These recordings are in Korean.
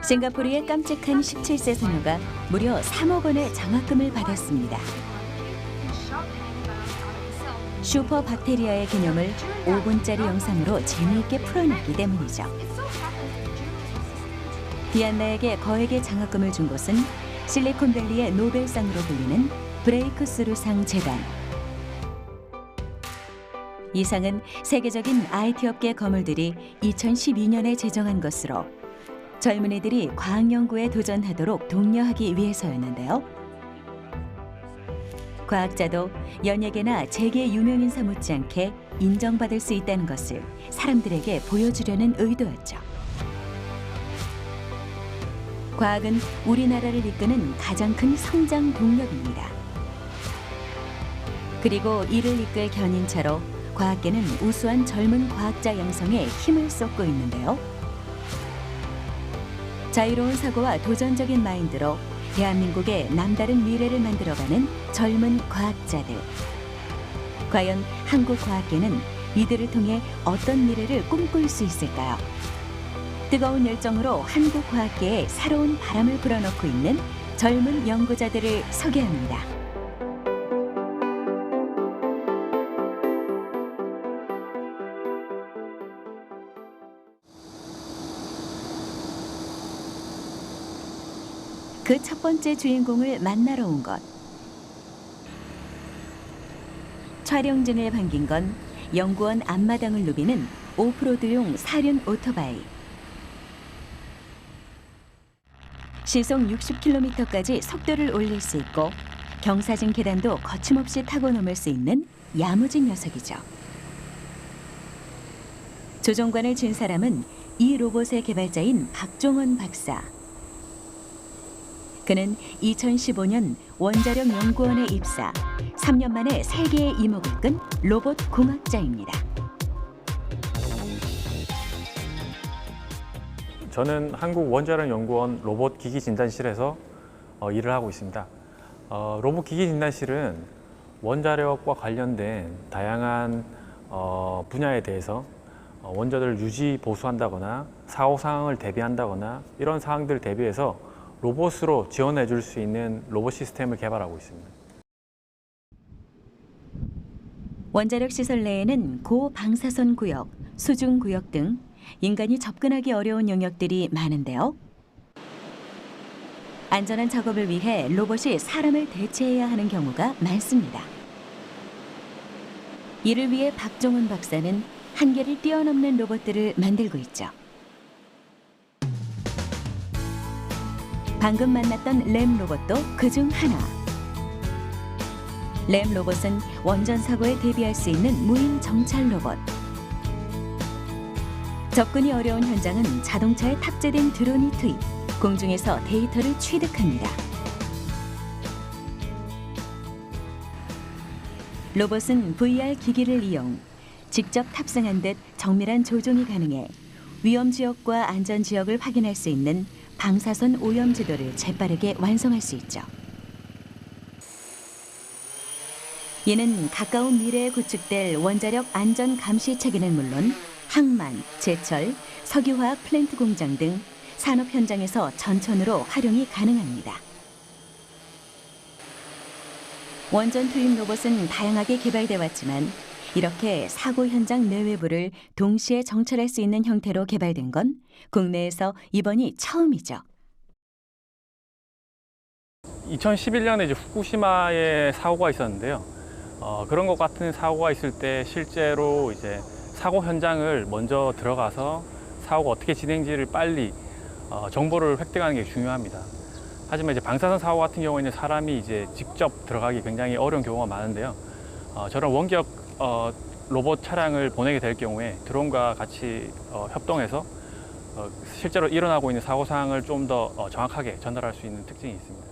싱가포르의 깜찍한 17세 소녀가 무려 3억 원의 장학금을 받았습니다. 슈퍼 박테리아의 개념을 5분짜리 영상으로 재미있게 풀어냈기 때문이죠. 디안나에게 거액의 장학금을 준 곳은 실리콘밸리의 노벨상으로 불리는 브레이크스루상 재단. 이 상은 세계적인 IT 업계 거물들이 2012년에 제정한 것으로 젊은이들이 과학 연구에 도전하도록 독려하기 위해서였는데요. 과학자도 연예계나 재계 유명인사 못지않게 인정받을 수 있다는 것을 사람들에게 보여주려는 의도였죠. 과학은 우리나라를 이끄는 가장 큰 성장 동력입니다. 그리고 이를 이끌 견인차로 과학계는 우수한 젊은 과학자 양성에 힘을 쏟고 있는데요. 자유로운 사고와 도전적인 마인드로 대한민국의 남다른 미래를 만들어가는 젊은 과학자들. 과연 한국 과학계는 이들을 통해 어떤 미래를 꿈꿀 수 있을까요? 뜨거운 열정으로 한국 과학계에 새로운 바람을 불어넣고 있는 젊은 연구자들을 소개합니다. 그 첫 번째 주인공을 만나러 온 것. 촬영진을 반긴 건 연구원 앞마당을 누비는 오프로드용 사륜 오토바이. 시속 60km까지 속도를 올릴 수 있고 경사진 계단도 거침없이 타고 넘을 수 있는 야무진 녀석이죠. 조종관을 쥔 사람은 이 로봇의 개발자인 박종원 박사. 그는 2015년 원자력 연구원에 입사, 3년 만에 세계의 이목을 끈 로봇 공학자입니다. 저는 한국원자력연구원 로봇기기진단실에서 일을 하고 있습니다. 로봇기기진단실은 원자력과 관련된 다양한 분야에 대해서 원자들을 유지 보수한다거나 사고 상황을 대비한다거나 이런 상황들을 대비해서 로봇으로 지원해 줄 수 있는 로봇 시스템을 개발하고 있습니다. 원자력 시설 내에는 고방사선 구역, 수중 구역 등 인간이 접근하기 어려운 영역들이 많은데요. 안전한 작업을 위해 로봇이 사람을 대체해야 하는 경우가 많습니다. 이를 위해 박종원 박사는 한계를 뛰어넘는 로봇들을 만들고 있죠. 방금 만났던 램 로봇도 그중 하나. 램 로봇은 원전 사고에 대비할 수 있는 무인 정찰 로봇. 접근이 어려운 현장은 자동차에 탑재된 드론이 투입, 공중에서 데이터를 취득합니다. 로봇은 VR 기기를 이용 직접 탑승한 듯 정밀한 조종이 가능해 위험 지역과 안전 지역을 확인할 수 있는 방사선 오염 지도를 재빠르게 완성할 수 있죠. 이는 가까운 미래에 구축될 원자력 안전 감시 체계는 물론 항만, 제철, 석유화학 플랜트 공장 등 산업 현장에서 전천후로 활용이 가능합니다. 원전 투입 로봇은 다양하게 개발돼 왔지만 이렇게 사고 현장 내외부를 동시에 정찰할 수 있는 형태로 개발된 건 국내에서 이번이 처음이죠. 2011년에 이제 후쿠시마에 사고가 있었는데요. 그런 것 같은 사고가 있을 때 실제로 이제 사고 현장을 먼저 들어가서 사고가 어떻게 진행지를 빨리 정보를 획득하는 게 중요합니다. 하지만 이제 방사선 사고 같은 경우에는 사람이 이제 직접 들어가기 굉장히 어려운 경우가 많은데요. 저런 원격 로봇 차량을 보내게 될 경우에 드론과 같이 협동해서 실제로 일어나고 있는 사고 사항을 좀 더 정확하게 전달할 수 있는 특징이 있습니다.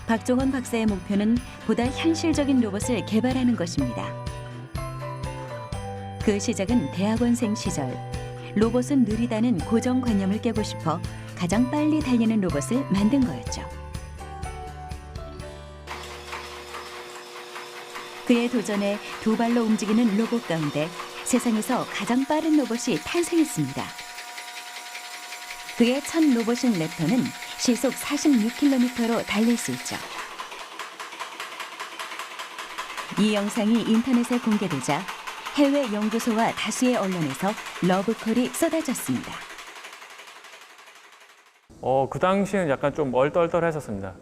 박종원 박사의 목표는 보다 현실적인 로봇을 개발하는 것입니다. 그 시작은 대학원생 시절. 로봇은 느리다는 고정관념을 깨고 싶어 가장 빨리 달리는 로봇을 만든 거였죠. 그의 도전에 두 발로 움직이는 로봇 가운데 세상에서 가장 빠른 로봇이 탄생했습니다. 그의 첫 로봇인 랩터는 시속 46km로 달릴 수 있죠. 이 영상이 인터넷에 공개되자 해외 연구소와 다수의 언론에서 러브콜이 쏟아졌습니다. 그 당시는 약간 좀 얼떨떨했었습니다.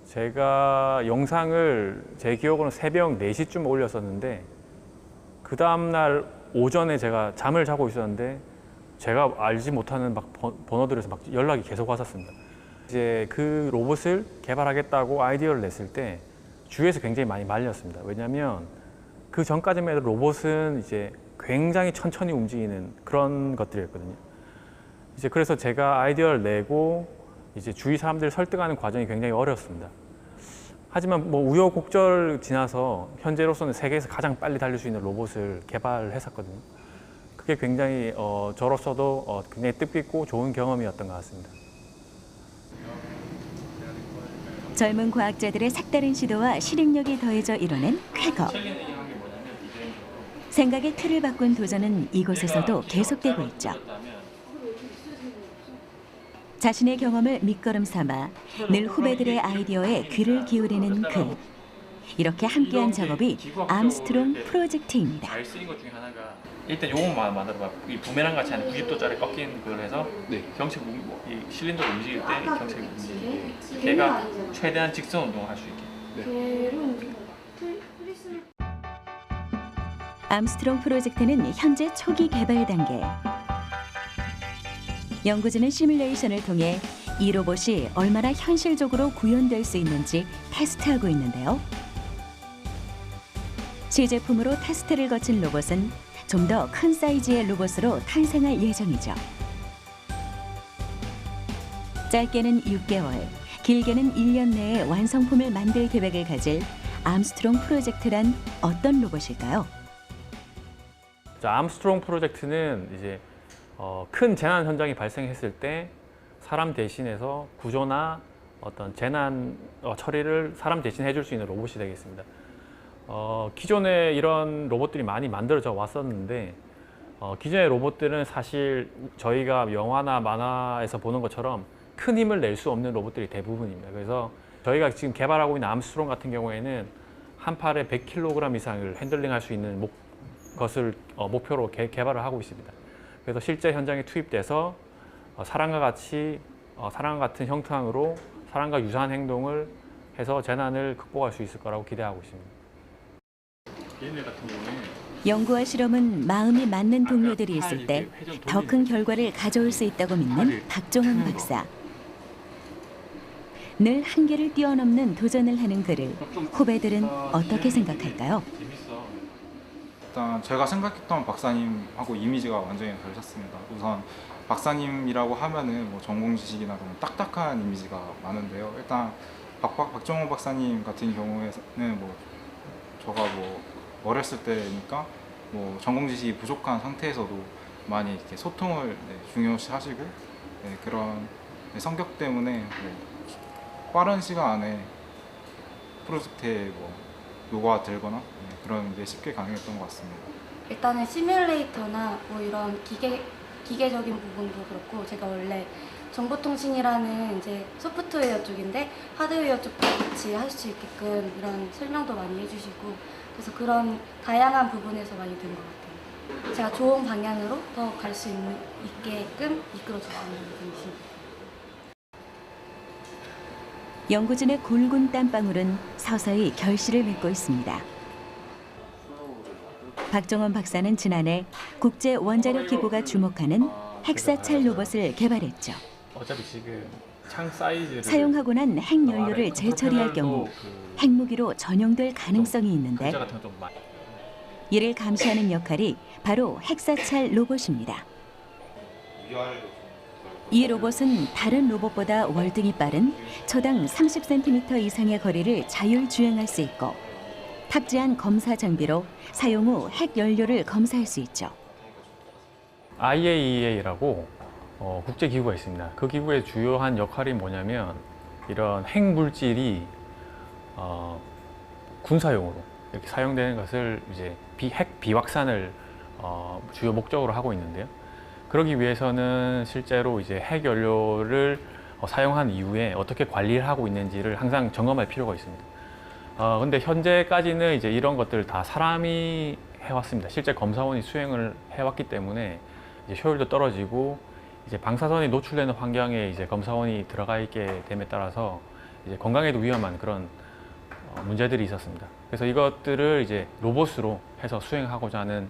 제가 영상을 제 기억으로는 새벽 4시쯤 올렸었는데 그 다음날 오전에 제가 잠을 자고 있었는데 제가 알지 못하는 막 번호들에서 막 연락이 계속 왔었습니다. 이제 그 로봇을 개발하겠다고 아이디어를 냈을 때 주위에서 굉장히 많이 말렸습니다. 왜냐하면 그 전까지만 해도 로봇은 이제 굉장히 천천히 움직이는 그런 것들이었거든요. 이제 그래서 제가 아이디어를 내고 이제 주위 사람들을 설득하는 과정이 굉장히 어려웠습니다. 하지만 뭐 우여곡절 지나서 현재로서는 세계에서 가장 빨리 달릴 수 있는 로봇을 개발했었거든요. 그게 굉장히 저로서도 굉장히 뜻깊고 좋은 경험이었던 것 같습니다. 젊은 과학자들의 색다른 시도와 실행력이 더해져 이뤄낸 쾌거. 생각의 틀을 바꾼 도전은 이곳에서도 계속되고 있죠. 자신의 경험을 밑거름 삼아 늘 후배들의 아이디어에 귀를 기울이는 그. 이렇게 함께한 작업이 암스트롱 프로젝트입니다. 잘 쓰인 것 중에 하나가 일단 요것만 만들어봐. 이 부메랑 같이 하는 90도짜리 꺾인 그걸 해서 경책 이 실린더를 움직일 때 경책이 움직이게 걔가 최대한 직선 운동을 할 수 있게. 암스트롱 프로젝트는 현재 초기 개발 단계. 연구진은 시뮬레이션을 통해 이 로봇이 얼마나 현실적으로 구현될 수 있는지 테스트하고 있는데요. 시제품으로 테스트를 거친 로봇은 좀 더 큰 사이즈의 로봇으로 탄생할 예정이죠. 짧게는 6개월, 길게는 1년 내에 완성품을 만들 계획을 가질 암스트롱 프로젝트란 어떤 로봇일까요? 암스트롱 프로젝트는 이제 큰 재난 현장이 발생했을 때 사람 대신해서 구조나 어떤 재난 처리를 사람 대신 해줄 수 있는 로봇이 되겠습니다. 기존에 이런 로봇들이 많이 만들어져 왔었는데 기존의 로봇들은 사실 저희가 영화나 만화에서 보는 것처럼 큰 힘을 낼 수 없는 로봇들이 대부분입니다. 그래서 저희가 지금 개발하고 있는 암스트롱 같은 경우에는 한 팔에 100kg 이상을 핸들링할 수 있는 것을 목표로 개발을 하고 있습니다. 그래서 실제 현장에 투입돼서 사람과 같은 형상으로 사람과 유사한 행동을 해서 재난을 극복할 수 있을 거라고 기대하고 있습니다. 얘네 같은 경우는 연구와 실험은 마음이 맞는 동료들이 있을 때 더 큰 결과를 가져올 수 있다고 믿는 박종원 박사. 늘 한계를 뛰어넘는 도전을 하는 그를 후배들은 어떻게 생각할까요? 일단 제가 생각했던 박사님하고 이미지가 완전히 다르셨습니다. 우선 박사님이라고 하면은 뭐 전공 지식이나 그런 딱딱한 이미지가 많은데요. 일단 박종원 박사님 같은 경우에는 뭐 저가 뭐 어렸을 때니까 뭐 전공 지식이 부족한 상태에서도 많이 이렇게 소통을 중요시하시고 그런 성격 때문에 빠른 시간 안에 프로젝트에 뭐 요구가 들거나 그런 게 쉽게 가능했던 것 같습니다. 일단은 시뮬레이터나 뭐 이런 기계적인 부분도 그렇고 제가 원래 정보통신이라는 이제 소프트웨어 쪽인데 하드웨어 쪽도 같이 할 수 있게끔 이런 설명도 많이 해주시고 그래서 그런 다양한 부분에서 많이 든 것 같아요. 제가 좋은 방향으로 더 갈 수 있게끔 이끌어주시는 분이십니다. 연구진의 굵은 땀방울은 서서히 결실을 맺고 있습니다. 박종원 박사는 지난해 국제원자력기구가 주목하는 핵사찰 로봇을 개발했죠. 어차피 지금 창 사이즈를 사용하고 난 핵연료를 재처리할 경우 핵무기로 전용될 가능성이 있는데 이를 감시하는 역할이 바로 핵사찰 로봇입니다. 이 로봇은 다른 로봇보다 월등히 빠른 초당 30cm 이상의 거리를 자율주행할 수 있고 탑재한 검사 장비로 사용 후 핵연료를 검사할 수 있죠. IAEA라고 국제기구가 있습니다. 그 기구의 주요한 역할이 뭐냐면 이런 핵물질이 군사용으로 이렇게 사용되는 것을 이제 핵 비확산을 주요 목적으로 하고 있는데요. 그러기 위해서는 실제로 이제 핵 연료를 사용한 이후에 어떻게 관리를 하고 있는지를 항상 점검할 필요가 있습니다. 근데 현재까지는 이제 이런 것들을 다 사람이 해왔습니다. 실제 검사원이 수행을 해왔기 때문에 이제 효율도 떨어지고 이제 방사선이 노출되는 환경에 이제 검사원이 들어가 있게 됨에 따라서 이제 건강에도 위험한 그런 문제들이 있었습니다. 그래서 이것들을 이제 로봇으로 해서 수행하고자 하는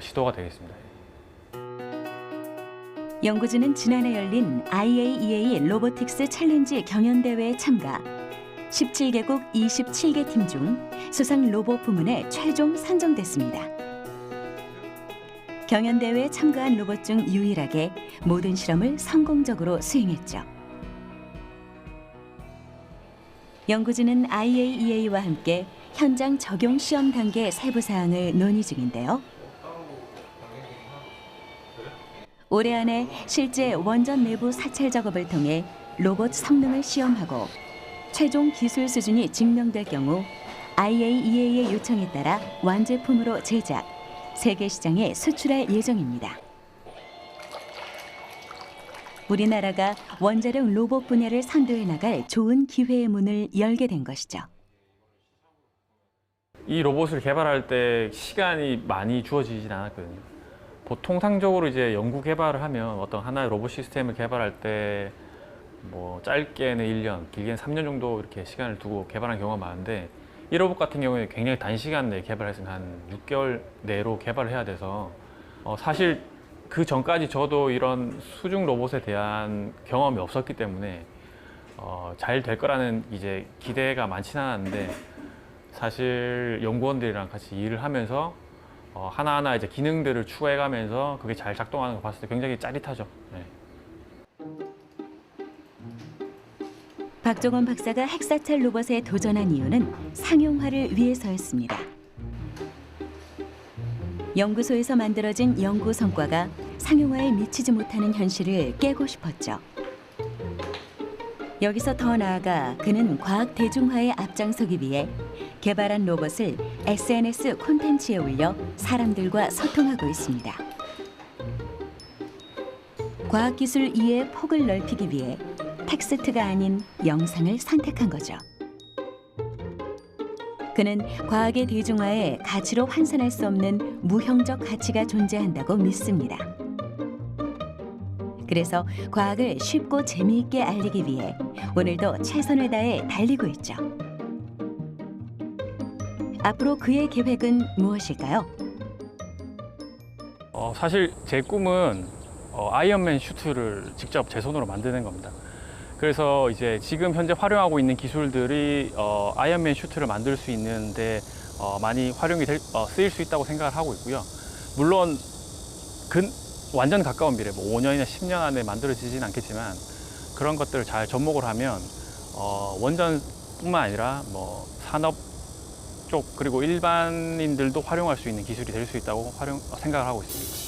시도가 되겠습니다. 연구진은 지난해 열린 IAEA 로보틱스 챌린지 경연대회에 참가 17개국 27개 팀 중 수상 로봇 부문에 최종 선정됐습니다. 경연대회에 참가한 로봇 중 유일하게 모든 실험을 성공적으로 수행했죠. 연구진은 IAEA와 함께 현장 적용 시험 단계 세부 사항을 논의 중인데요. 올해 안에 실제 원전 내부 사찰 작업을 통해 로봇 성능을 시험하고 최종 기술 수준이 증명될 경우 IAEA의 요청에 따라 완제품으로 제작, 세계 시장에 수출할 예정입니다. 우리나라가 원자력 로봇 분야를 선도해 나갈 좋은 기회의 문을 열게 된 것이죠. 이 로봇을 개발할 때 시간이 많이 주어지진 않았거든요. 보통 상적으로 이제 연구 개발을 하면 어떤 하나의 로봇 시스템을 개발할 때 뭐 짧게는 1년, 길게는 3년 정도 이렇게 시간을 두고 개발하는 경우가 많은데 이 로봇 같은 경우에 굉장히 단시간 내에 개발했으면 한 6개월 내로 개발을 해야 돼서 사실 그 전까지 저도 이런 수중 로봇에 대한 경험이 없었기 때문에 잘 될 거라는 이제 기대가 많지는 않았는데 사실 연구원들이랑 같이 일을 하면서 하나하나 이제 기능들을 추가해가면서 그게 잘 작동하는 거 봤을 때 굉장히 짜릿하죠. 네. 박종원 박사가 핵사찰 로봇에 도전한 이유는 상용화를 위해서였습니다. 연구소에서 만들어진 연구 성과가 상용화에 미치지 못하는 현실을 깨고 싶었죠. 여기서 더 나아가 그는 과학 대중화에 앞장서기 위해 개발한 로봇을 SNS 콘텐츠에 올려 사람들과 소통하고 있습니다. 과학기술 이해의 폭을 넓히기 위해 텍스트가 아닌 영상을 선택한 거죠. 그는 과학의 대중화에 가치로 환산할 수 없는 무형적 가치가 존재한다고 믿습니다. 그래서 과학을 쉽고 재미있게 알리기 위해 오늘도 최선을 다해 달리고 있죠. 앞으로 그의 계획은 무엇일까요? 사실 제 꿈은 아이언맨 슈트를 직접 제 손으로 만드는 겁니다. 그래서 이제 지금 현재 활용하고 있는 기술들이 아이언맨 슈트를 만들 수 있는데 많이 활용이 쓰일 수 있다고 생각을 하고 있고요. 물론 완전 가까운 미래, 뭐 5년이나 10년 안에 만들어지진 않겠지만 그런 것들을 잘 접목을 하면 원전뿐만 아니라 뭐 산업 쪽 그리고 일반인들도 활용할 수 있는 기술이 될 수 있다고 생각을 하고 있습니다.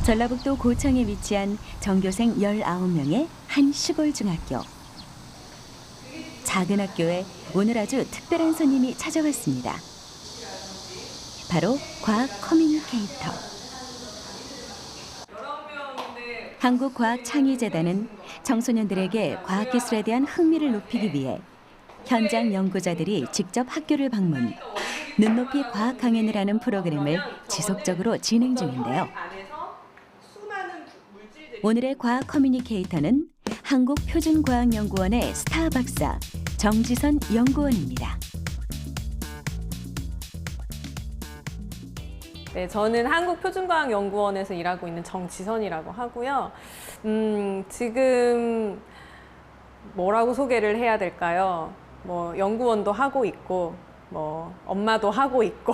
전라북도 고창에 위치한 전교생 19명의 한 시골 중학교. 작은 학교에 오늘 아주 특별한 손님이 찾아왔습니다. 바로 과학 커뮤니케이터. 한국과학창의재단은 청소년들에게 과학기술에 대한 흥미를 높이기 위해 현장 연구자들이 직접 학교를 방문, 눈높이 과학 강연을 하는 프로그램을 지속적으로 진행 중인데요. 오늘의 과학 커뮤니케이터는 한국표준과학연구원의 스타 박사 정지선 연구원입니다. 네, 저는 한국표준과학연구원에서 일하고 있는 정지선이라고 하고요. 지금 뭐라고 소개를 해야 될까요? 뭐 연구원도 하고 있고, 뭐 엄마도 하고 있고,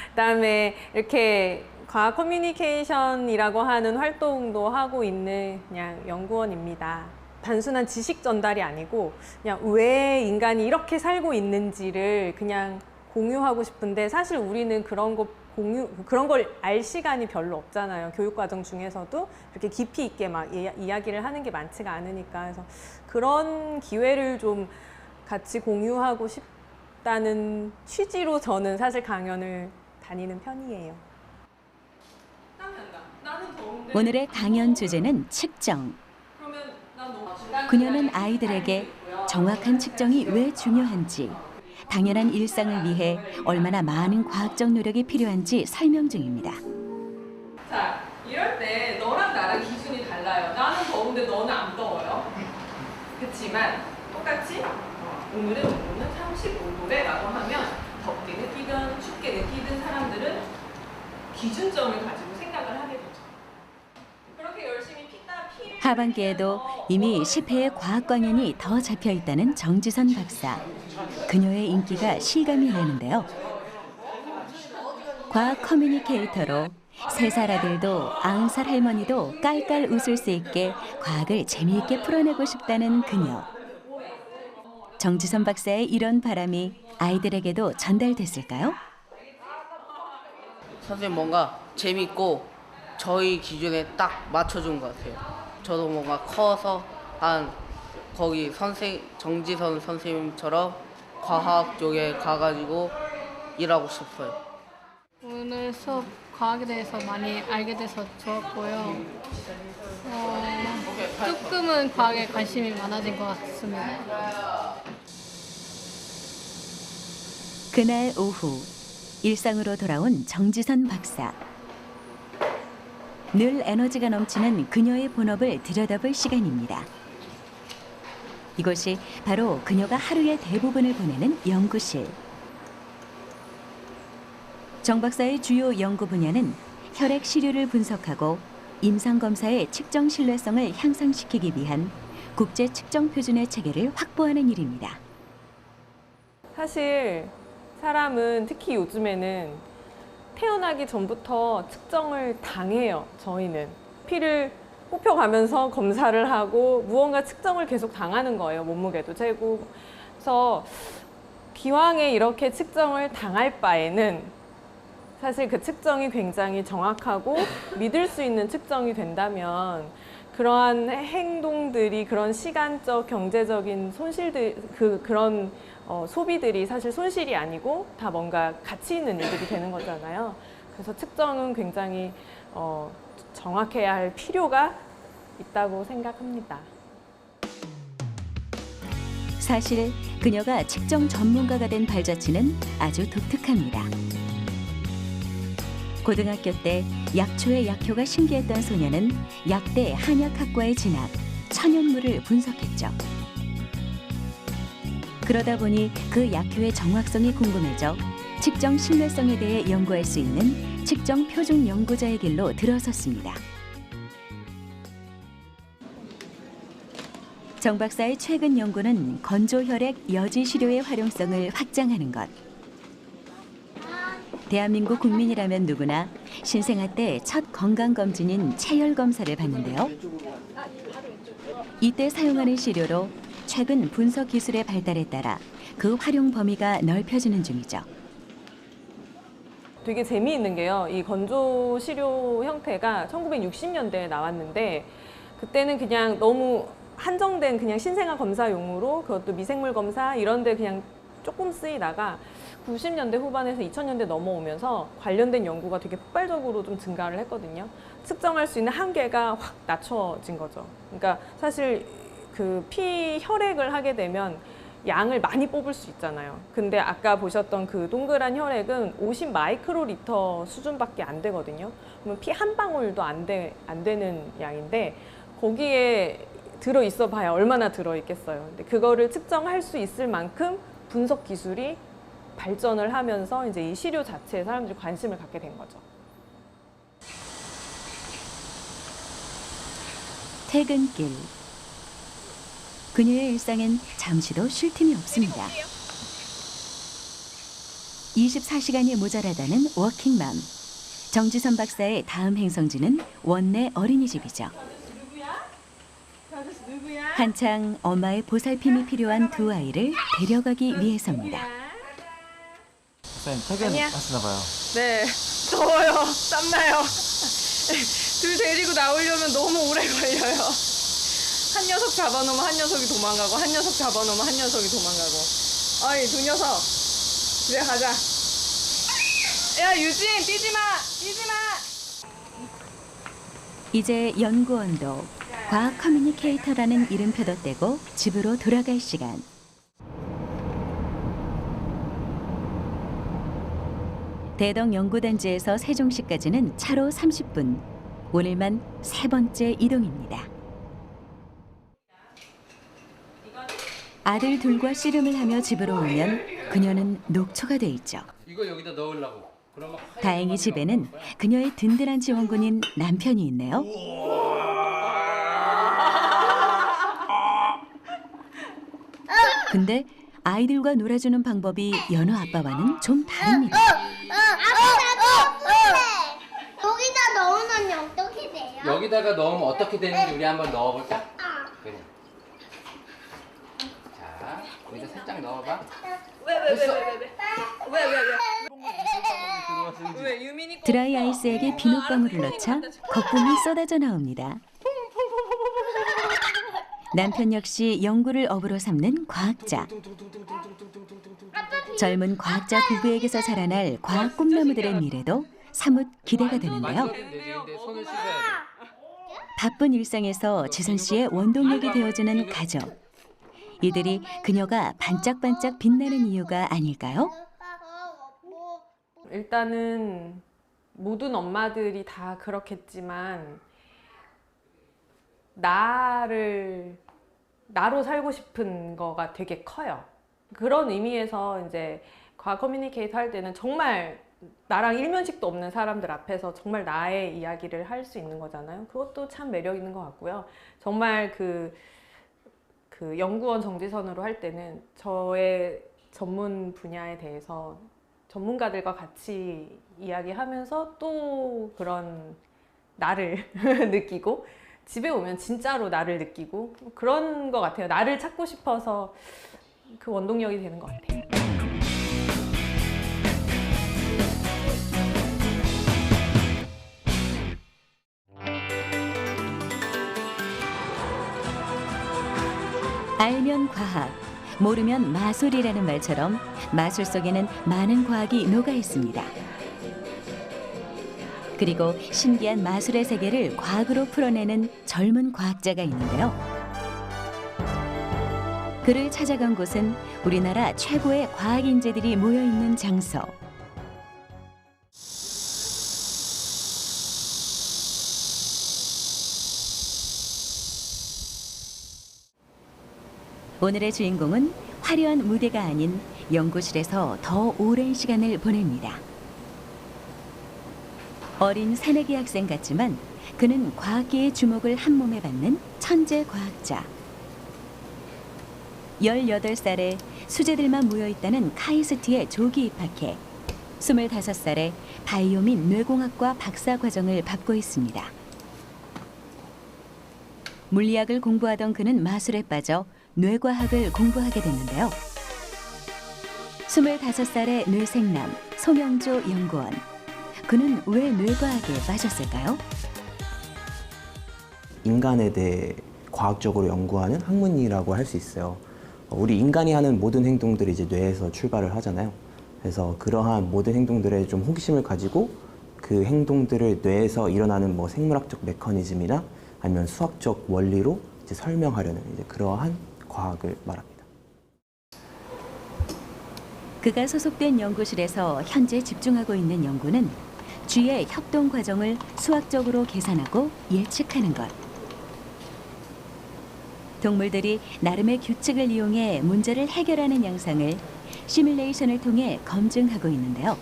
그다음에 이렇게 과학 커뮤니케이션이라고 하는 활동도 하고 있는 그냥 연구원입니다. 단순한 지식 전달이 아니고 그냥 왜 인간이 이렇게 살고 있는지를 그냥 공유하고 싶은데 사실 우리는 그런 거 그런 걸 알 시간이 별로 없잖아요. 교육 과정 중에서도 이렇게 깊이 있게 막 이야기를 하는 게 많지가 않으니까. 그래서 그런 기회를 좀 같이 공유하고 싶다는 취지로 저는 사실 강연을 다니는 편이에요. 오늘의 강연 주제는 측정. 그녀는 아이들에게 정확한 측정이 왜 중요한지, 당연한 일상을 위해 얼마나 많은 과학적 노력이 필요한지 설명 중입니다. 자, 이럴 때 너랑 나랑 기준이 달라요. 나는 더운데 너는 안 더워요. 그렇지만 똑같이 오늘의 온도는 35도래라고 하면 덥게 느끼든 춥게 느끼든 사람들은 기준점을 가지고 생각을 하게 되죠. 그렇게 열심히 피를 하반기에도 이미 10회의 과학 강연이 더 잡혀 있다는 정지선 박사. 그녀의 인기가 실감이 나는데요. 과학 커뮤니케이터로 3살 아들도 90살 할머니도 깔깔 웃을 수 있게 과학을 재미있게 풀어내고 싶다는 그녀. 정지선 박사의 이런 바람이 아이들에게도 전달됐을까요? 선생님 뭔가 재밌고 저희 기준에 딱 맞춰준 것 같아요. 저도 뭔가 커서 거기 정지선 선생님처럼 과학 쪽에 가가지고 일하고 싶어요. 오늘 수업 과학에 대해서 많이 알게 돼서 좋았고요. 조금은 과학에 관심이 많아진 것 같습니다. 그날 오후 일상으로 돌아온 정지선 박사. 늘 에너지가 넘치는 그녀의 본업을 들여다볼 시간입니다. 이곳이 바로 그녀가 하루의 대부분을 보내는 연구실. 정 박사의 주요 연구 분야는 혈액 시료를 분석하고 임상 검사의 측정 신뢰성을 향상시키기 위한 국제 측정 표준의 체계를 확보하는 일입니다. 사실 사람은 특히 요즘에는 태어나기 전부터 측정을 당해요. 저희는 피를 뽑혀가면서 검사를 하고 무언가 측정을 계속 당하는 거예요. 몸무게도 재고. 그래서 기왕에 이렇게 측정을 당할 바에는 사실 그 측정이 굉장히 정확하고 믿을 수 있는 측정이 된다면 그러한 행동들이 그런 시간적, 경제적인 손실들, 그런 소비들이 사실 손실이 아니고 다 뭔가 가치 있는 일들이 되는 거잖아요. 그래서 측정은 굉장히 정확해야 할 필요가 있다고 생각합니다. 사실 그녀가 측정 전문가가 된 발자취는 아주 독특합니다. 고등학교 때 약초의 약효가 신기했던 소녀는 약대 한약학과에 진학, 천연물을 분석했죠. 그러다 보니 그 약효의 정확성이 궁금해져 측정 신뢰성에 대해 연구할 수 있는 측정 표준 연구자의 길로 들어섰습니다. 정 박사의 최근 연구는 건조 혈액 여지 시료의 활용성을 확장하는 것. 대한민국 국민이라면 누구나 신생아 때 첫 건강검진인 체열 검사를 받는데요. 이때 사용하는 시료로 최근 분석 기술의 발달에 따라 그 활용 범위가 넓혀지는 중이죠. 되게 재미있는 게요. 이 건조 시료 형태가 1960년대에 나왔는데 그때는 그냥 너무 한정된 그냥 신생아 검사용으로 그것도 미생물 검사 이런 데 그냥 조금 쓰이다가 90년대 후반에서 2000년대 넘어오면서 관련된 연구가 되게 폭발적으로 좀 증가를 했거든요. 측정할 수 있는 한계가 확 낮춰진 거죠. 그러니까 사실 그 피 혈액을 하게 되면 양을 많이 뽑을 수 있잖아요. 근데 아까 보셨던 그 동그란 혈액은 50 마이크로리터 수준밖에 안 되거든요. 그러면 피 한 방울도 안 되는 양인데 거기에 들어 있어 봐야 얼마나 들어 있겠어요. 근데 그거를 측정할 수 있을 만큼 분석 기술이 발전을 하면서 이제 이 시료 자체에 사람들이 관심을 갖게 된 거죠. 퇴근길. 그녀의 일상엔 잠시도 쉴 틈이 없습니다. 24시간이 모자라다는 워킹맘. 정지선 박사의 다음 행성지는 원내 어린이집이죠. 한창 엄마의 보살핌이 필요한 두 아이를 데려가기 위해서입니다. 선생님 퇴근하시나 봐요. 네, 더워요. 땀나요. 둘 데리고 나오려면 너무 오래 걸려요. 한 녀석 잡아놓으면 한 녀석이 도망가고 한 녀석 잡아놓으면 한 녀석이 도망가고. 어이 두 녀석 집에 가자. 야 유진 뛰지마 뛰지마. 이제 연구원도 과학 커뮤니케이터라는 이름표도 떼고 집으로 돌아갈 시간. 대덕 연구단지에서 세종시까지는 차로 30분. 오늘만 3번째 이동입니다. 아들 둘과 씨름을 하며 집으로 오면 그녀는 녹초가 돼 있죠. 이거 여기다 넣으려고. 그러면 다행히 집에는 그녀의 든든한 지원군인 남편이 있네요. 근데 아이들과 놀아주는 방법이 연우 아빠와는 좀 다릅니다. 여기다 넣으면 어떻게 돼요? 여기다가 넣으면 어떻게 되는지 우리 한번 넣어볼까? 그래. 자, 여기다 살짝 넣어봐. 왜 유민이 드라이 아이스에게 비눗방울을 넣자 거품이 쏟아져 나옵니다. 남편 역시 연구를 업으로 삼는 과학자. 젊은 과학자 부부에게서 자라날 과학 꿈나무들의 미래도 사뭇 기대가 되는데요. 손을 씻어야 돼. 바쁜 일상에서 지선 씨의 원동력이 되어주는 가족. 이들이 그녀가 반짝반짝 빛나는 이유가 아닐까요? 일단은 모든 엄마들이 다 그렇겠지만 나로 살고 싶은 거가 되게 커요. 그런 의미에서 이제 과학 커뮤니케이터 할 때는 정말 나랑 일면식도 없는 사람들 앞에서 정말 나의 이야기를 할 수 있는 거잖아요. 그것도 참 매력 있는 것 같고요. 정말 그 연구원 정지선으로 할 때는 저의 전문 분야에 대해서 전문가들과 같이 이야기하면서 또 그런 나를 느끼고 집에 오면 진짜로 나를 느끼고 그런 것 같아요. 나를 찾고 싶어서 그 원동력이 되는 것 같아요. 알면 과학, 모르면 마술이라는 말처럼 마술 속에는 많은 과학이 녹아 있습니다. 그리고 신기한 마술의 세계를 과학으로 풀어내는 젊은 과학자가 있는데요. 그를 찾아간 곳은 우리나라 최고의 과학 인재들이 모여 있는 장소. 오늘의 주인공은 화려한 무대가 아닌 연구실에서 더 오랜 시간을 보냅니다. 어린 새내기 학생 같지만 그는 과학계의 주목을 한몸에 받는 천재 과학자. 18살에 수재들만 모여있다는 카이스트에 조기 입학해 25살에 바이오 및 뇌공학과 박사 과정을 밟고 있습니다. 물리학을 공부하던 그는 마술에 빠져 뇌과학을 공부하게 됐는데요. 25살의 뇌생남 송영조 연구원. 그는 왜 뇌과학에 빠졌을까요? 인간에 대해 과학적으로 연구하는 학문이라고 할 수 있어요. 우리 인간이 하는 모든 행동들이 이제 뇌에서 출발을 하잖아요. 그래서 그러한 모든 행동들에 좀 호기심을 가지고 그 행동들을 뇌에서 일어나는 뭐 생물학적 메커니즘이나 아니면 수학적 원리로 이제 설명하려는 이제 그러한 과학을 말합니다. 그가 소속된 연구실에서 현재 집중하고 있는 연구는 쥐의 협동 과정을 수학적으로 계산하고 예측하는 것. 동물들이 나름의 규칙을 이용해 문제를 해결하는 양상을 시뮬레이션을 통해 검증하고 있는데요.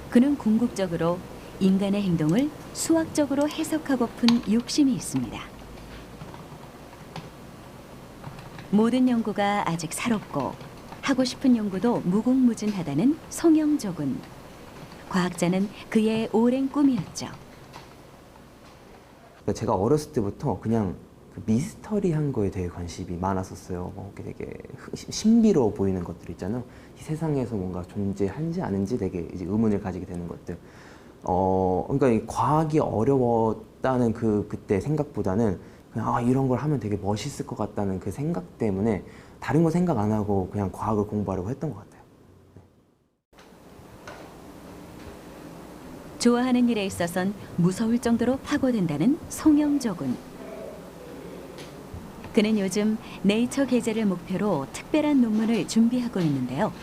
그는 궁극적으로 인간의 행동을 수학적으로 해석하고픈 욕심이 있습니다. 모든 연구가 아직 새롭고 하고 싶은 연구도 무궁무진하다는 송영조군. 과학자는 그의 오랜 꿈이었죠. 제가 어렸을 때부터 그냥 그 미스터리한 거에 되게 관심이 많았었어요. 되게 신비로워 보이는 것들 있잖아요. 이 세상에서 뭔가 존재하는지 아닌지 되게 이제 의문을 가지게 되는 것들. 그러니까 이 과학이 어려웠다는 그때 생각보다는 그냥 이런 걸 하면 되게 멋있을 것 같다는 그 생각 때문에 다른 거 생각 안 하고 그냥 과학을 공부하려고 했던 것 같아요. 좋아하는 일에 있어선 무서울 정도로 파고든다는 송영조군. 그는 요즘 네이처 게재를 목표로 특별한 논문을 준비하고 있는데요.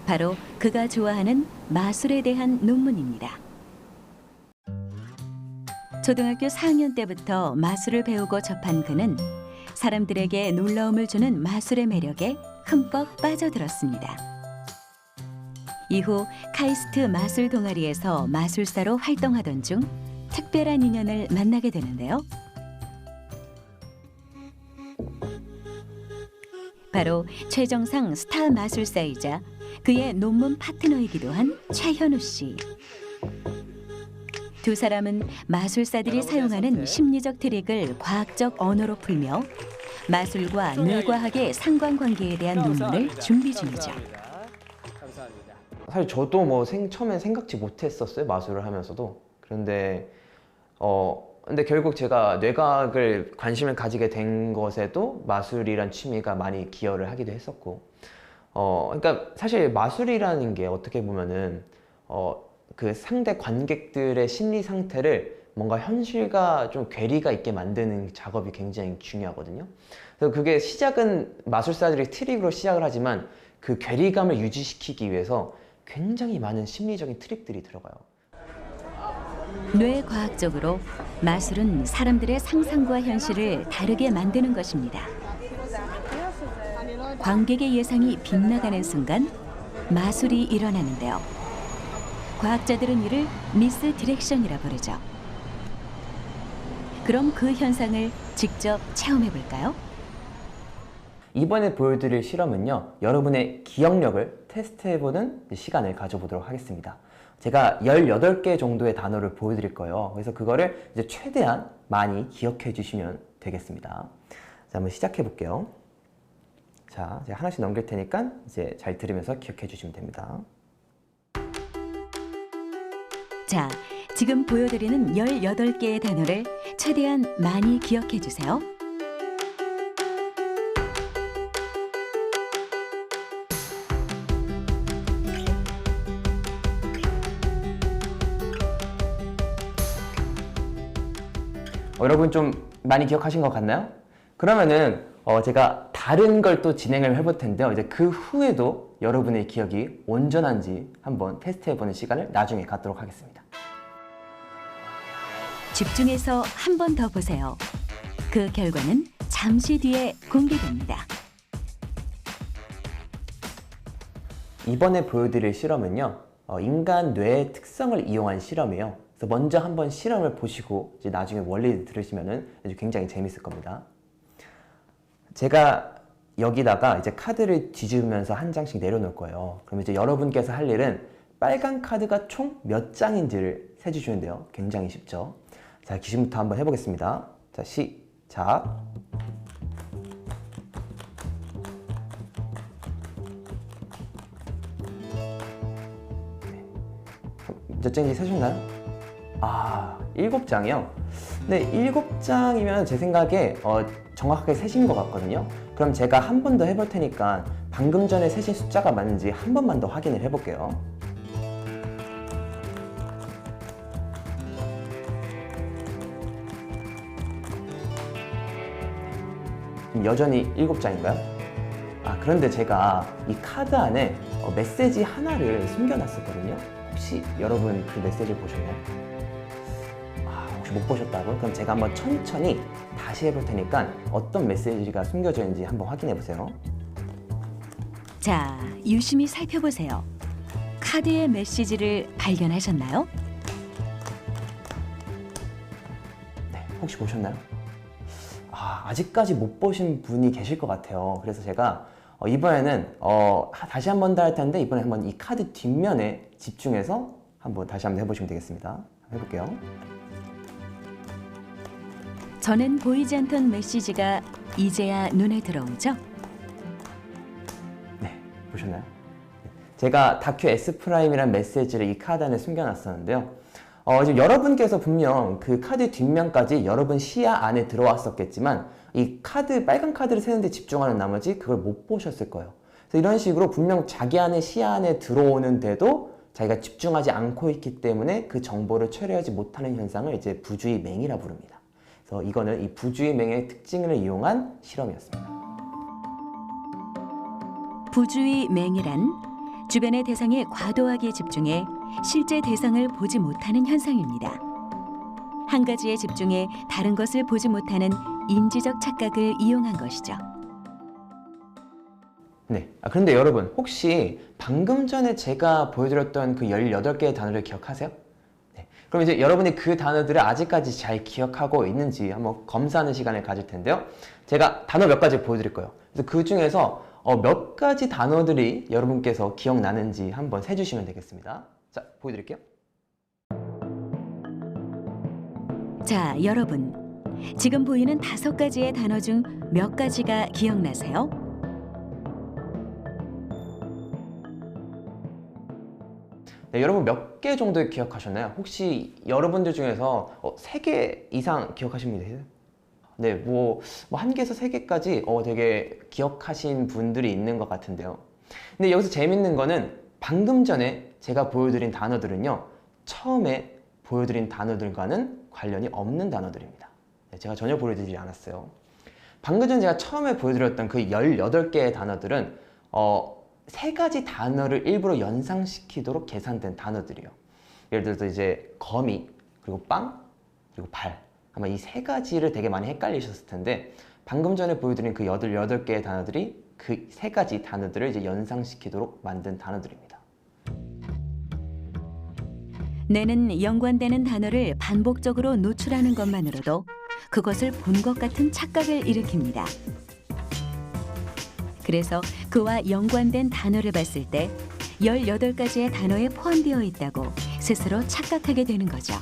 바로 그가 좋아하는 마술에 대한 논문입니다. 초등학교 4학년 때부터 마술을 배우고 접한 그는 사람들에게 놀라움을 주는 마술의 매력에 흠뻑 빠져들었습니다. 이후 카이스트 마술 동아리에서 마술사로 활동하던 중 특별한 인연을 만나게 되는데요. 바로 최정상 스타 마술사이자 그의 논문 파트너이기도 한 최현우 씨. 두 사람은 마술사들이 사용하는 심리적 트릭을 과학적 언어로 풀며 마술과 뇌과학의 상관관계에 대한 논문을 준비 중이죠. 사실 저도 뭐 처음엔 생각지 못했었어요. 마술을 하면서도. 그런데 근데 결국 제가 뇌과학을 관심을 가지게 된 것에도 마술이란 취미가 많이 기여를 하기도 했었고, 그러니까 사실 마술이라는 게 어떻게 보면은 그 상대 관객들의 심리 상태를 뭔가 현실과 좀 괴리가 있게 만드는 작업이 굉장히 중요하거든요. 그래서 그게 시작은 마술사들이 트릭으로 시작을 하지만 그 괴리감을 유지시키기 위해서 굉장히 많은 심리적인 트릭들이 들어가요. 뇌과학적으로 마술은 사람들의 상상과 현실을 다르게 만드는 것입니다. 관객의 예상이 빗나가는 순간 마술이 일어나는데요. 과학자들은 이를 미스 디렉션이라 부르죠. 그럼 그 현상을 직접 체험해 볼까요? 이번에 보여드릴 실험은요, 여러분의 기억력을 테스트해보는 시간을 가져보도록 하겠습니다. 제가 18개 정도의 단어를 보여드릴 거예요. 그래서 그거를 이제 최대한 많이 기억해 주시면 되겠습니다. 자, 한번 시작해 볼게요. 자, 제가 하나씩 넘길 테니까 이제 잘 들으면서 기억해 주시면 됩니다. 자, 지금 보여드리는 18개의 단어를 최대한 많이 기억해 주세요. 여러분 좀 많이 기억하신 것 같나요? 그러면은 제가 다른 걸 또 진행을 해볼 텐데요. 이제 그 후에도 여러분의 기억이 온전한지 한번 테스트해보는 시간을 나중에 갖도록 하겠습니다. 집중해서 한 번 더 보세요. 그 결과는 잠시 뒤에 공개됩니다. 이번에 보여드릴 실험은요, 인간 뇌의 특성을 이용한 실험이에요. 그래서 먼저 한번 실험을 보시고 이제 나중에 원리를 들으시면은 아주 굉장히 재밌을 겁니다. 제가 여기다가 이제 카드를 뒤집으면서 한 장씩 내려놓을 거예요. 그럼 이제 여러분께서 할 일은 빨간 카드가 총 몇 장인지를 세주시면 돼요. 굉장히 쉽죠? 자, 기준부터 한번 해보겠습니다. 자, 시작. 몇 장인지 세셨나요? 7장이요? 네, 7장이면 제 생각에 정확하게 세신 것 같거든요. 그럼 제가 한 번 더 해볼 테니까 방금 전에 세신 숫자가 맞는지 한 번만 더 확인을 해볼게요. 여전히 7장인가요? 그런데 제가 이 카드 안에 메시지 하나를 숨겨놨었거든요. 혹시 여러분 그 메시지를 보셨나요? 혹시 못 보셨다고요? 그럼 제가 한번 천천히 다시 해볼 테니까 어떤 메시지가 숨겨져 있는지 한번 확인해 보세요. 자, 유심히 살펴보세요. 카드의 메시지를 발견하셨나요? 네, 혹시 보셨나요? 아직까지 못 보신 분이 계실 것 같아요. 그래서 제가 이번에는 다시 한 번 더 할 텐데 이번에 한번 이 카드 뒷면에 집중해서 다시 한번 해보시면 되겠습니다. 해볼게요. 전엔 보이지 않던 메시지가 이제야 눈에 들어오죠. 네, 보셨나요? 제가 다큐 S'이라는 메시지를 이 카드 안에 숨겨놨었는데요. 지금 여러분께서 분명 그 카드 뒷면까지 여러분 시야 안에 들어왔었겠지만 이 카드, 빨간 카드를 세는데 집중하는 나머지 그걸 못 보셨을 거예요. 그래서 이런 식으로 분명 자기 안에 시야 안에 들어오는데도 자기가 집중하지 않고 있기 때문에 그 정보를 처리하지 못하는 현상을 이제 부주의 맹이라 부릅니다. 그래서 이거는 이 부주의 맹의 특징을 이용한 실험이었습니다. 부주의 맹이란 주변의 대상에 과도하게 집중해 실제 대상을 보지 못하는 현상입니다. 한 가지에 집중해 다른 것을 보지 못하는 인지적 착각을 이용한 것이죠. 네. 그런데 여러분, 혹시 방금 전에 제가 보여드렸던 그 18개의 단어를 기억하세요? 네. 그럼 이제 여러분이 그 단어들을 아직까지 잘 기억하고 있는지 한번 검사하는 시간을 가질 텐데요. 제가 단어 몇 가지 보여드릴 거예요. 그래서 그 중에서 몇 가지 단어들이 여러분께서 기억나는지 한번 세주시면 되겠습니다. 자, 보여드릴게요. 자, 여러분. 지금 보이는 5가지의 단어 중 몇 가지가 기억나세요? 네, 여러분 몇 개 정도 기억하셨나요? 혹시 여러분들 중에서 3개 이상 기억하신 분이 계세요? 네, 뭐 1개에서 3개까지 되게 기억하신 분들이 있는 것 같은데요. 근데 여기서 재밌는 거는 방금 전에 제가 보여드린 단어들은요, 처음에 보여드린 단어들과는 관련이 없는 단어들입니다. 네, 제가 전혀 보여드리지 않았어요. 방금 전에 제가 처음에 보여드렸던 그 18개의 단어들은 3가지 단어를 일부러 연상시키도록 계산된 단어들이에요. 예를 들어서 이제 거미, 그리고 빵, 그리고 발. 아마 이 3가지를 되게 많이 헷갈리셨을 텐데 방금 전에 보여드린 그 18개의 단어들이 그 3가지 단어들을 이제 연상시키도록 만든 단어들입니다. 뇌는 연관되는 단어를 반복적으로 노출하는 것만으로도 그것을 본 것 같은 착각을 일으킵니다. 그래서 그와 연관된 단어를 봤을 때 18가지의 단어에 포함되어 있다고 스스로 착각하게 되는 거죠.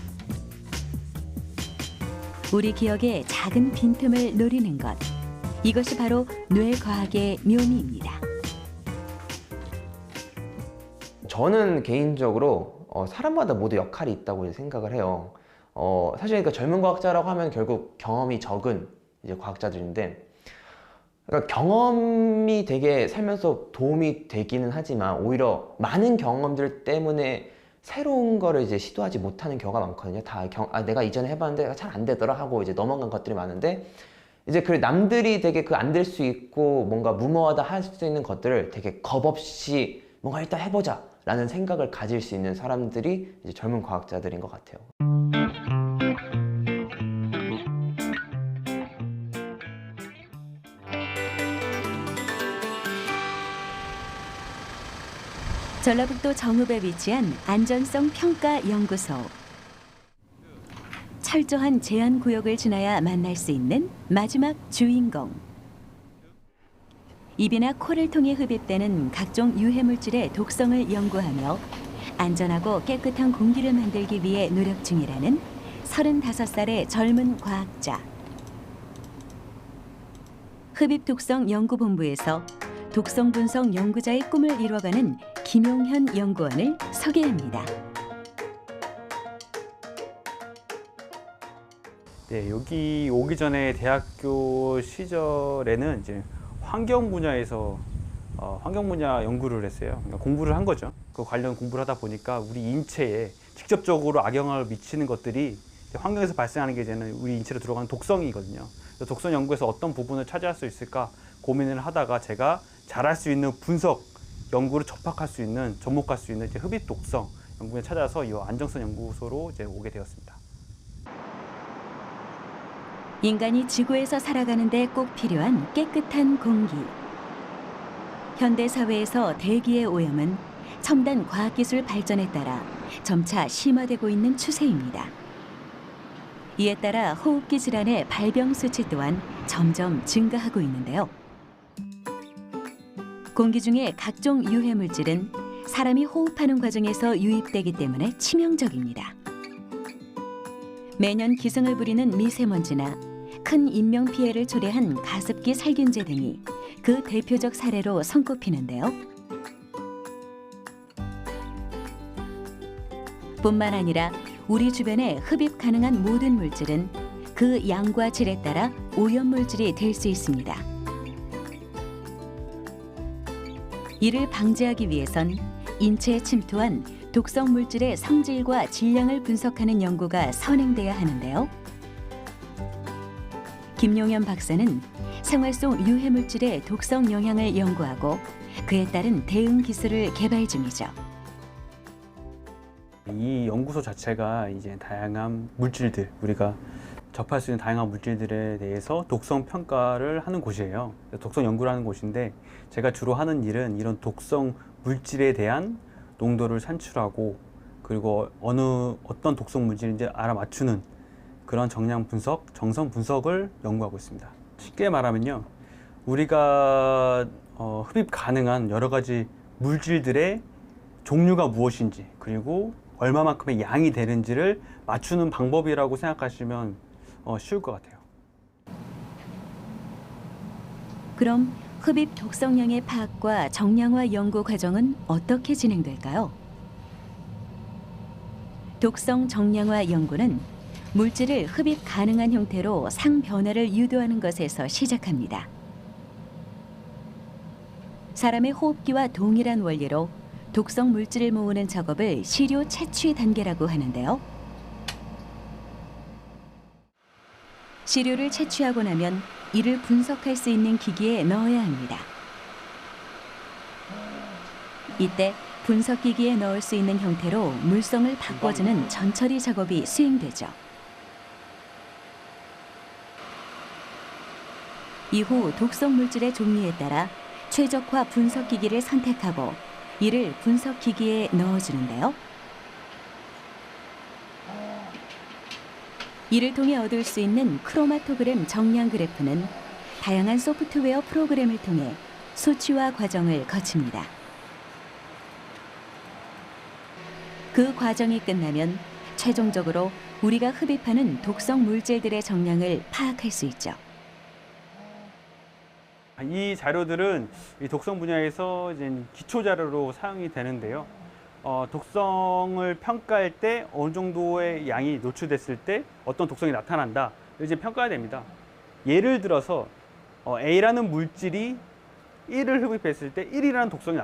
우리 기억의 작은 빈틈을 노리는 것. 이것이 바로 뇌과학의 묘미입니다. 저는 개인적으로 사람마다 모두 역할이 있다고 생각을 해요. 사실 그러니까 젊은 과학자라고 하면 결국 경험이 적은 이제 과학자들인데, 그러니까 경험이 되게 살면서 도움이 되기는 하지만 오히려 많은 경험들 때문에 새로운 거를 이제 시도하지 못하는 경우가 많거든요. 내가 이전에 해봤는데 잘 안 되더라 하고 이제 넘어간 것들이 많은데, 이제 그 남들이 되게 그 안 될 수 있고 뭔가 무모하다 할 수 있는 것들을 되게 겁 없이 뭔가 일단 해보자 라는 생각을 가질 수 있는 사람들이 이제 젊은 과학자들인 것 같아요. 전라북도 정읍에 위치한 안전성 평가 연구소. 철저한 제한 구역을 지나야 만날 수 있는 마지막 주인공. 입이나 코를 통해 흡입되는 각종 유해 물질의 독성을 연구하며 안전하고 깨끗한 공기를 만들기 위해 노력 중이라는 35살의 젊은 과학자. 흡입독성 연구본부에서 독성 분석 연구자의 꿈을 이뤄가는 김용현 연구원을 소개합니다. 네, 여기 오기 전에 대학교 시절에는 이제 환경 분야에서 환경 분야 연구를 했어요. 그러니까 공부를 한 거죠. 그 관련 공부를 하다 보니까 우리 인체에 직접적으로 악영향을 미치는 것들이 환경에서 발생하는 게 이제는 우리 인체로 들어가는 독성이거든요. 독성 연구에서 어떤 부분을 차지할 수 있을까 고민을 하다가 제가 잘할 수 있는 분석 연구를 접할 수 있는 접목할 수 있는 이제 흡입 독성 연구에 찾아서 이 안정성 연구소로 이제 오게 되었습니다. 인간이 지구에서 살아가는 데 꼭 필요한 깨끗한 공기. 현대 사회에서 대기의 오염은 첨단 과학기술 발전에 따라 점차 심화되고 있는 추세입니다. 이에 따라 호흡기 질환의 발병 수치 또한 점점 증가하고 있는데요. 공기 중에 각종 유해 물질은 사람이 호흡하는 과정에서 유입되기 때문에 치명적입니다. 매년 기승을 부리는 미세먼지나 큰 인명 피해를 초래한 가습기 살균제 등이 그 대표적 사례로 손꼽히는데요. 뿐만 아니라 우리 주변에 흡입 가능한 모든 물질은 그 양과 질에 따라 오염물질이 될 수 있습니다. 이를 방지하기 위해선 인체에 침투한 독성 물질의 성질과 질량을 분석하는 연구가 선행돼야 하는데요. 김용현 박사는 생활 속 유해 물질의 독성 영향을 연구하고 그에 따른 대응 기술을 개발 중이죠. 이 연구소 자체가 이제 다양한 물질들, 우리가 접할 수 있는 다양한 물질들에 대해서 독성 평가를 하는 곳이에요. 독성 연구를 하는 곳인데 제가 주로 하는 일은 이런 독성 물질에 대한 농도를 산출하고 그리고 어떤 독성 물질인지 알아맞추는 그런 정량 분석, 정성 분석을 연구하고 있습니다. 쉽게 말하면요, 우리가 흡입 가능한 여러 가지 물질들의 종류가 무엇인지 그리고 얼마만큼의 양이 되는지를 맞추는 방법이라고 생각하시면 쉬울 것 같아요. 그럼 흡입 독성량의 파악과 정량화 연구 과정은 어떻게 진행될까요? 독성 정량화 연구는 물질을 흡입 가능한 형태로 상변화를 유도하는 것에서 시작합니다. 사람의 호흡기와 동일한 원리로 독성 물질을 모으는 작업을 시료 채취 단계라고 하는데요. 시료를 채취하고 나면 이를 분석할 수 있는 기기에 넣어야 합니다. 이때 분석기기에 넣을 수 있는 형태로 물성을 바꿔주는 전처리 작업이 수행되죠. 이후 독성 물질의 종류에 따라 최적화 분석기기를 선택하고 이를 분석기기에 넣어주는데요. 이를 통해 얻을 수 있는 크로마토그램 정량 그래프는 다양한 소프트웨어 프로그램을 통해 수치화 과정을 거칩니다. 그 과정이 끝나면 최종적으로 우리가 흡입하는 독성 물질들의 정량을 파악할 수 있죠. 이 자료들은 이 독성 분야에서 이제 기초 자료로 사용이 되는데요. 독성을 평가할 때 어느 정도의 양이 노출됐을 때 어떤 독성이 나타난다. 이제 평가해야 됩니다. 예를 들어서 A라는 물질이 1을 흡입했을 때 1이라는 독성이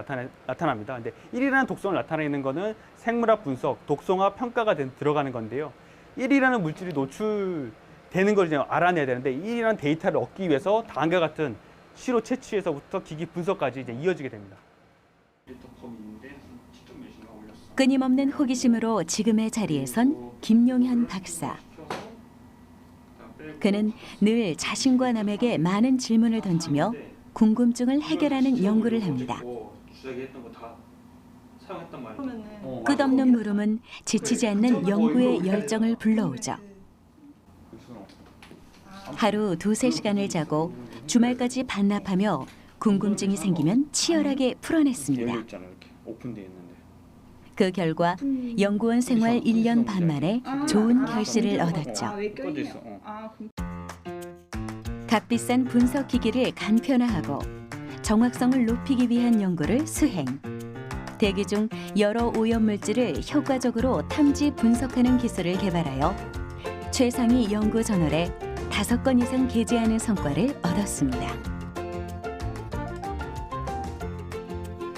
나타납니다. 근데 1이라는 독성을 나타내는 것은 생물학 분석, 독성화 평가가 들어가는 건데요. 1이라는 물질이 노출되는 걸 이제 알아내야 되는데 1이라는 데이터를 얻기 위해서 다음과 같은 시료 채취에서부터 기기 분석까지 이제 이어지게 됩니다. 끊임없는 호기심으로 지금의 자리에 선 김용현 박사. 그는 늘 자신과 남에게 많은 질문을 던지며 궁금증을 해결하는 연구를 합니다. 끝없는 물음은 지치지 않는 연구의 열정을 불러오죠. 하루 2-3시간을 자고 주말까지 반납하며 궁금증이 생기면 치열하게 풀어냈습니다. 그 결과 연구원 생활 1년 반 만에 좋은 결실을 얻었죠. 값비싼 분석기기를 간편화하고 정확성을 높이기 위한 연구를 수행. 대기 중 여러 오염물질을 효과적으로 탐지 분석하는 기술을 개발하여 최상위 연구 저널에 5건 이상 게재하는 성과를 얻었습니다.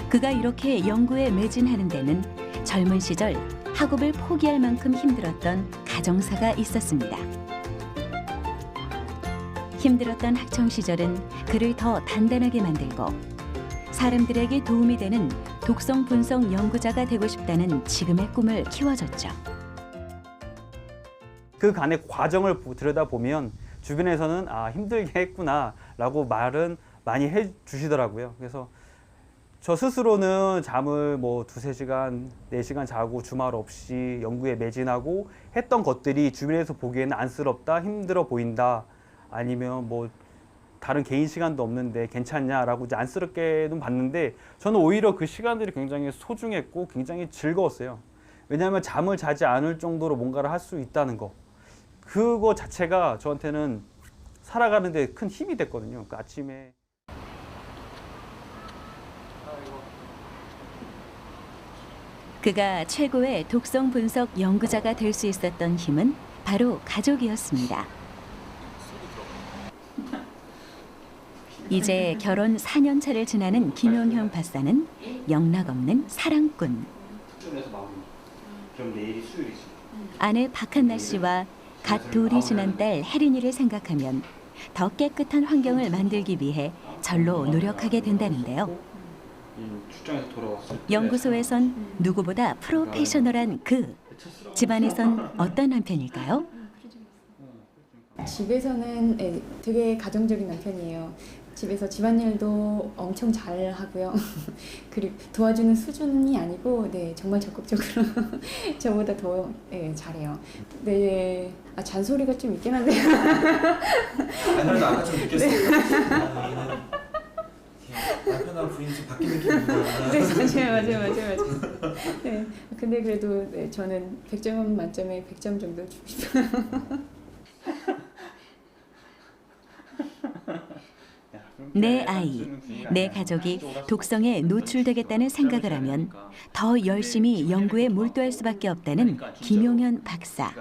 그가 이렇게 연구에 매진하는 데는 젊은 시절 학업을 포기할 만큼 힘들었던 가정사가 있었습니다. 힘들었던 학창 시절은 그를 더 단단하게 만들고 사람들에게 도움이 되는 독성 분석 연구자가 되고 싶다는 지금의 꿈을 키워줬죠. 그 간의 과정을 들여다보면 주변에서는 힘들게 했구나라고 말은 많이 해주시더라고요. 그래서 저 스스로는 잠을 2-3시간, 4시간 자고 주말 없이 연구에 매진하고 했던 것들이 주변에서 보기에는 안쓰럽다, 힘들어 보인다, 아니면 다른 개인 시간도 없는데 괜찮냐라고 이제 안쓰럽게는 봤는데 저는 오히려 그 시간들이 굉장히 소중했고 굉장히 즐거웠어요. 왜냐하면 잠을 자지 않을 정도로 뭔가를 할 수 있다는 거. 그거 자체가 저한테는 살아가는 데 큰 힘이 됐거든요. 그 아침에 그가 최고의 독성 분석 연구자가 될 수 있었던 힘은 바로 가족이었습니다. 이제 결혼 4년 차를 지나는 김용현 박사는 영락없는 사랑꾼. 그럼 내일이 수요일이지. 아내 박한나 씨와 갓 돌이 지난 딸 혜린이를 생각하면 더 깨끗한 환경을 만들기 위해 절로 노력하게 된다는데요. 출장에서 돌아왔을 때 연구소에선 누구보다 프로페셔널한 그 집안에선 어떤 남편일까요? 집에서는 되게 가정적인 남편이에요. 집에서 집안일도 엄청 잘 하고요. 그리고 도와주는 수준이 아니고 정말 적극적으로 저보다 더 잘해요. 잔소리가 좀 있긴 한데요. 아니라도 아까 좀 느꼈어요. 남편하고 부인이 좀 바뀐 느낌이구나. 네, 맞아요. 네, 근데 그래도 저는 100점 만점에 100점 정도 주고 싶어요. 내 아이, 내 가족이 독성에 노출되겠다는 생각을 하면 더 열심히 연구에 몰두할 수밖에 없다는 김용현 박사.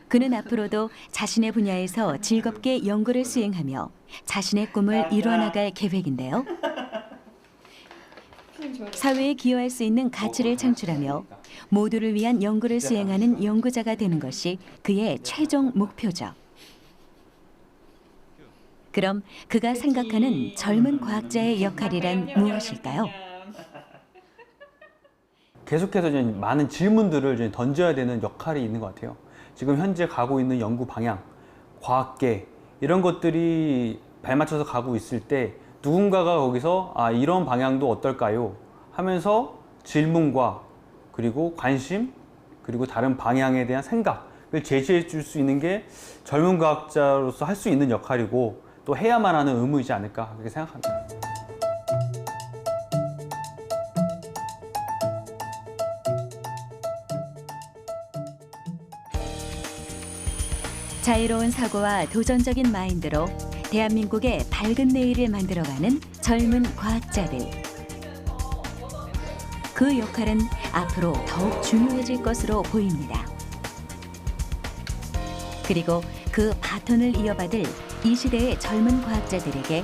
그는 앞으로도 자신의 분야에서 즐겁게 연구를 수행하며 자신의 꿈을 이뤄나갈 계획인데요. 사회에 기여할 수 있는 가치를 창출하며 모두를 위한 연구를 수행하는 연구자가 되는 것이 그의 최종 목표죠. 그럼 그가 생각하는 젊은 과학자의 역할이란 무엇일까요? 계속해서 이제 많은 질문들을 이제 던져야 되는 역할이 있는 것 같아요. 지금 현재 가고 있는 연구 방향, 과학계 이런 것들이 발맞춰서 가고 있을 때 누군가가 거기서 이런 방향도 어떨까요? 하면서 질문과 그리고 관심 그리고 다른 방향에 대한 생각을 제시해 줄 수 있는 게 젊은 과학자로서 할 수 있는 역할이고 또 해야만 하는 의무이지 않을까 그렇게 생각합니다. 자유로운 사고와 도전적인 마인드로 대한민국의 밝은 내일을 만들어가는 젊은 과학자들. 그 역할은 앞으로 더욱 중요해질 것으로 보입니다. 그리고 그 바톤을 이어받을 이 시대의 젊은 과학자들에게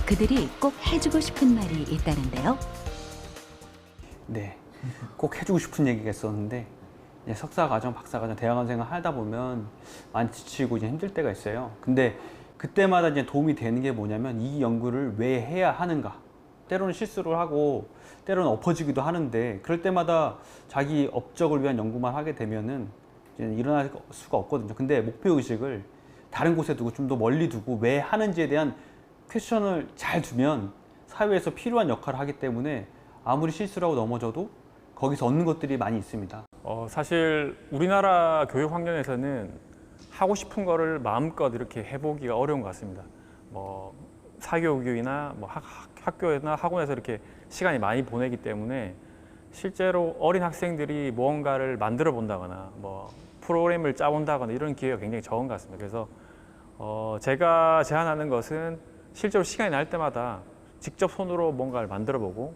그들이 꼭 해주고 싶은 말이 있다는데요. 네, 꼭 해주고 싶은 얘기가 있었는데 석사과정, 박사과정, 대학원 생활 하다 보면 많이 지치고 이제 힘들 때가 있어요. 근데 그때마다 이제 도움이 되는 게 뭐냐면 이 연구를 왜 해야 하는가. 때로는 실수를 하고 때로는 엎어지기도 하는데 그럴 때마다 자기 업적을 위한 연구만 하게 되면은 이제 일어날 수가 없거든요. 근데 목표 의식을 다른 곳에 두고 좀 더 멀리 두고 왜 하는지에 대한 퀘스천을 잘 두면 사회에서 필요한 역할을 하기 때문에 아무리 실수를 하고 넘어져도 거기서 얻는 것들이 많이 있습니다. 사실 우리나라 교육 환경에서는 하고 싶은 거를 마음껏 이렇게 해보기가 어려운 것 같습니다. 뭐 사교육이나 뭐 학교나 학원에서 이렇게 시간이 많이 보내기 때문에 실제로 어린 학생들이 무언가를 만들어 본다거나 뭐 프로그램을 짜본다거나 이런 기회가 굉장히 적은 것 같습니다. 그래서 제가 제안하는 것은 실제로 시간이 날 때마다 직접 손으로 뭔가를 만들어보고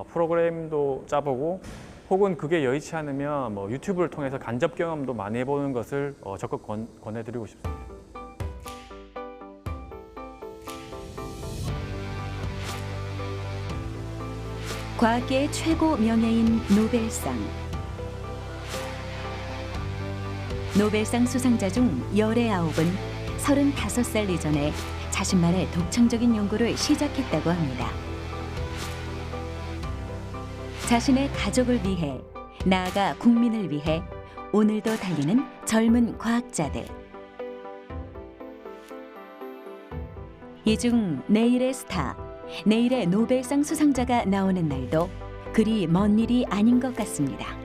프로그램도 짜보고 혹은 그게 여의치 않으면 뭐 유튜브를 통해서 간접 경험도 많이 해보는 것을 적극 권해드리고 싶습니다. 과학계의 최고 명예인 노벨상. 노벨상 수상자 중 19은 35살 이전에 자신만의 독창적인 연구를 시작했다고 합니다. 자신의 가족을 위해, 나아가 국민을 위해 오늘도 달리는 젊은 과학자들. 이 중 내일의 스타, 내일의 노벨상 수상자가 나오는 날도 그리 먼 일이 아닌 것 같습니다.